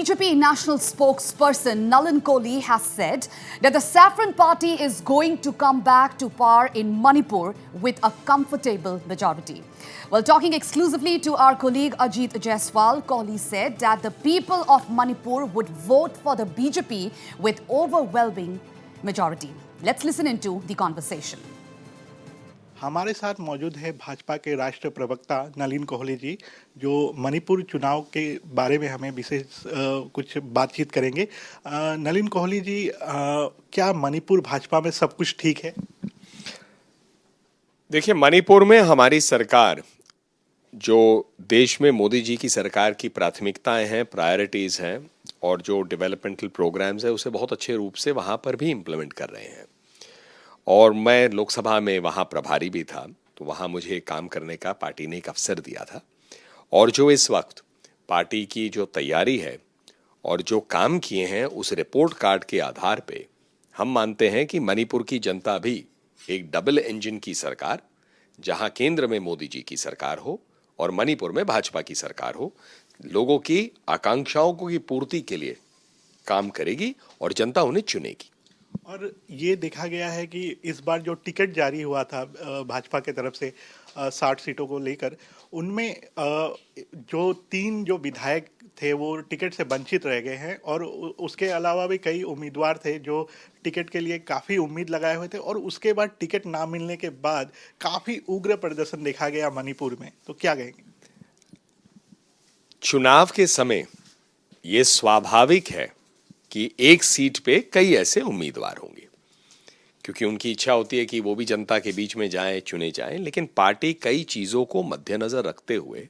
BJP national spokesperson Nalin Kohli has said that the Saffron Party is going to come back to power in Manipur with a comfortable majority. While talking exclusively to our colleague Ajit Jaiswal, Kohli said that the people of Manipur would vote for the BJP with overwhelming majority. Let's listen into the conversation. हमारे साथ मौजूद है भाजपा के राष्ट्रीय प्रवक्ता नलिन कोहली जी, जो मणिपुर चुनाव के बारे में हमें विशेष कुछ बातचीत करेंगे। नलिन कोहली जी, क्या मणिपुर भाजपा में सब कुछ ठीक है? देखिए, मणिपुर में हमारी सरकार, जो देश में मोदी जी की सरकार की प्राथमिकताएं हैं, प्रायोरिटीज हैं और जो डेवलपमेंटल प्रोग्राम्स है, उसे बहुत अच्छे रूप से वहां पर भी इम्प्लीमेंट कर रहे हैं। और मैं लोकसभा में वहाँ प्रभारी भी था, तो वहाँ मुझे काम करने का पार्टी ने एक अवसर दिया था। और जो इस वक्त पार्टी की जो तैयारी है और जो काम किए हैं, उस रिपोर्ट कार्ड के आधार पे हम मानते हैं कि मणिपुर की जनता भी एक डबल इंजन की सरकार, जहां केंद्र में मोदी जी की सरकार हो और मणिपुर में भाजपा की सरकार हो, लोगों की आकांक्षाओं की पूर्ति के लिए काम करेगी और जनता उन्हें चुनेगी। और ये देखा गया है कि इस बार जो टिकट जारी हुआ था भाजपा के तरफ से 60 सीटों को लेकर, उनमें जो 3 जो विधायक थे वो टिकट से वंचित रह गए हैं और उसके अलावा भी कई उम्मीदवार थे जो टिकट के लिए काफ़ी उम्मीद लगाए हुए थे और उसके बाद टिकट ना मिलने के बाद काफ़ी उग्र प्रदर्शन देखा गया मणिपुर में। तो क्या कहेंगे? चुनाव के समय ये स्वाभाविक है कि एक सीट पे कई ऐसे उम्मीदवार होंगे, क्योंकि उनकी इच्छा होती है कि वो भी जनता के बीच में जाएं, चुने जाएं। लेकिन पार्टी कई चीजों को मद्देनजर रखते हुए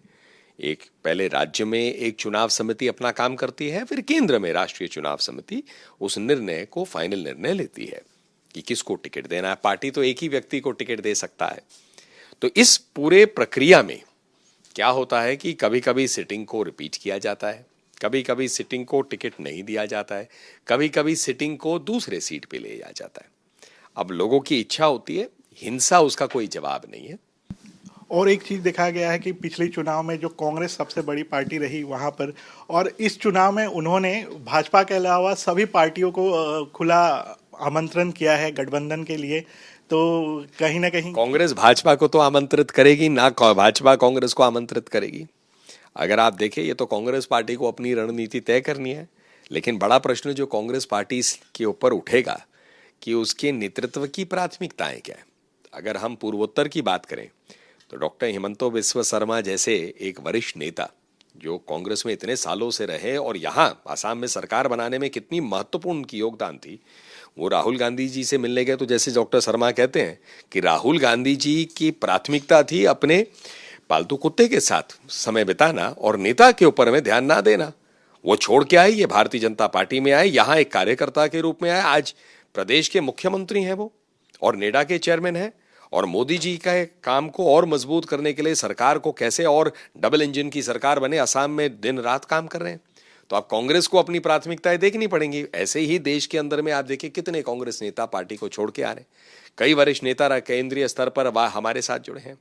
एक पहले राज्य में एक चुनाव समिति अपना काम करती है, फिर केंद्र में राष्ट्रीय चुनाव समिति उस निर्णय को फाइनल निर्णय लेती है कि किसको टिकट देना है। पार्टी तो एक ही व्यक्ति को टिकट दे सकता है। तो इस पूरे प्रक्रिया में क्या होता है कि कभी कभी सिटिंग को रिपीट किया जाता है, कभी कभी सिटिंग को टिकट नहीं दिया जाता है, कभी कभी सिटिंग को दूसरे सीट पे ले जाया जाता है। अब लोगों की इच्छा होती है, हिंसा उसका कोई जवाब नहीं है। और एक चीज देखा गया है कि पिछले चुनाव में जो कांग्रेस सबसे बड़ी पार्टी रही वहां पर, और इस चुनाव में उन्होंने भाजपा के अलावा सभी पार्टियों को खुला आमंत्रण किया है गठबंधन के लिए। तो कहीं ना कहीं कांग्रेस भाजपा को तो आमंत्रित करेगी ना, भाजपा कांग्रेस को आमंत्रित करेगी। अगर आप देखें, ये तो कांग्रेस पार्टी को अपनी रणनीति तय करनी है, लेकिन बड़ा प्रश्न जो कांग्रेस पार्टी के ऊपर उठेगा कि उसके नेतृत्व की प्राथमिकताएं क्या है। अगर हम पूर्वोत्तर की बात करें तो डॉक्टर हिमंतो बिस्वा शर्मा जैसे एक वरिष्ठ नेता जो कांग्रेस में इतने सालों से रहे और यहाँ आसाम में सरकार बनाने में कितनी महत्वपूर्ण उनकी योगदान थी, वो राहुल गांधी जी से मिलने गए। तो जैसे डॉक्टर शर्मा कहते हैं कि राहुल गांधी जी की प्राथमिकता थी अपने पालतू कुत्ते के साथ समय बिताना और नेता के ऊपर में ध्यान ना देना। वो छोड़ के आए, ये भारतीय जनता पार्टी में आए, यहाँ एक कार्यकर्ता के रूप में आए, आज प्रदेश के मुख्यमंत्री हैं वो और नेडा के चेयरमैन हैं। और मोदी जी का काम को और मजबूत करने के लिए सरकार को कैसे और डबल इंजन की सरकार बने, असम में दिन रात काम कर रहे हैं। तो अब कांग्रेस को अपनी प्राथमिकताएं देखनी पड़ेंगी। ऐसे ही देश के अंदर में आप देखिए कितने कांग्रेस नेता पार्टी को छोड़ के आ रहे हैं। कई वरिष्ठ नेता केंद्रीय स्तर पर हमारे साथ जुड़े हैं।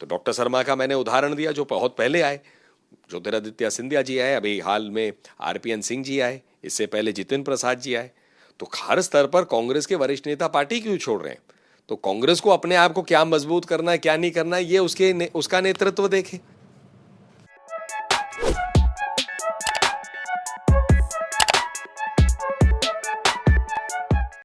तो डॉक्टर शर्मा का मैंने उदाहरण दिया, जो बहुत पहले आए, ज्योतिरादित्य सिंधिया जी आए, अभी हाल में आरपीएन सिंह जी आए, इससे पहले जितिन प्रसाद जी आए। तो हर स्तर पर कांग्रेस के वरिष्ठ नेता पार्टी क्यों छोड़ रहे हैं? तो कांग्रेस को अपने आप को क्या मजबूत करना है, क्या नहीं करना है, ये उसका नेतृत्व देखे।